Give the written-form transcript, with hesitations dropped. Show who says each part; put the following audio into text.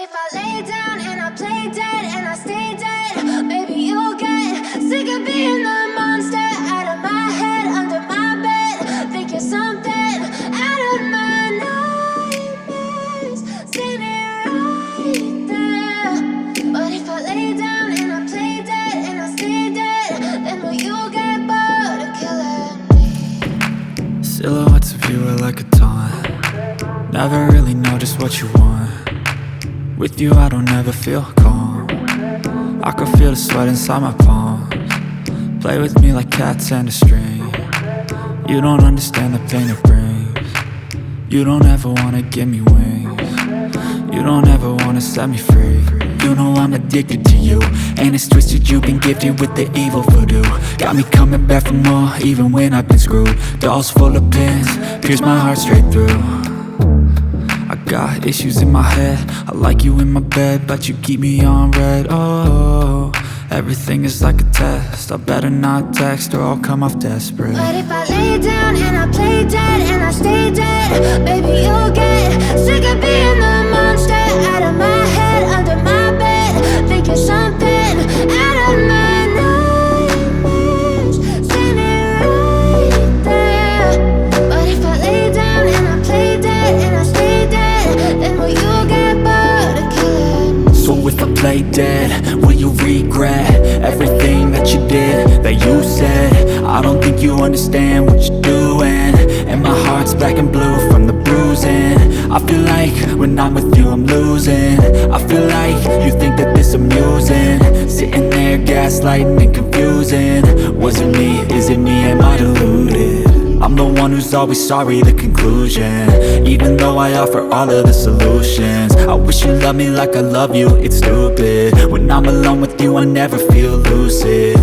Speaker 1: if I lay down and I play dead and I stay dead, maybe you'll get sick of being the monster out of my head, under my bed. Think you're something out of my nightmares, standing right there. But if I lay down and I play dead and I stay dead, then will you get bored of killing me?
Speaker 2: Silhouettes of you are like a taunt. Never really know just what you want. With you I don't ever feel calm. I can feel the sweat inside my palms. Play with me like cats and a string. You don't understand the pain it brings. You don't ever wanna give me wings. You don't ever wanna set me free. You know I'm addicted to you, and it's twisted, you've been gifted with the evil voodoo. Got me coming back for more, even when I've been screwed. Dolls full of pins, pierce my heart straight through. I got issues in my head, I like you in my bed, but you keep me on red. Oh, everything is like a test, I better not text or I'll come off desperate.
Speaker 1: But if I lay down and I play dead and I stay dead, baby you'll get sick of being the monster out of my head, under my bed. Think you're something out of my nightmares, standing right there. But if I lay down and I play dead and I stay dead, then will you get bored of killing me?
Speaker 2: So if I play dead, will you regret everything that you did, that you said? I don't think you understand what you're doing, and my heart's black and blue from the bruising. I feel like when I'm with you I'm losing. I feel like you think that this amusing, sitting there gaslighting and confusing. Was it me? Is it me? Am I deluded? I'm the one who's always sorry, the conclusion. Even though I offer all of the solutions, I wish you loved me like I love you, it's stupid. When I'm alone with you I never feel lucid.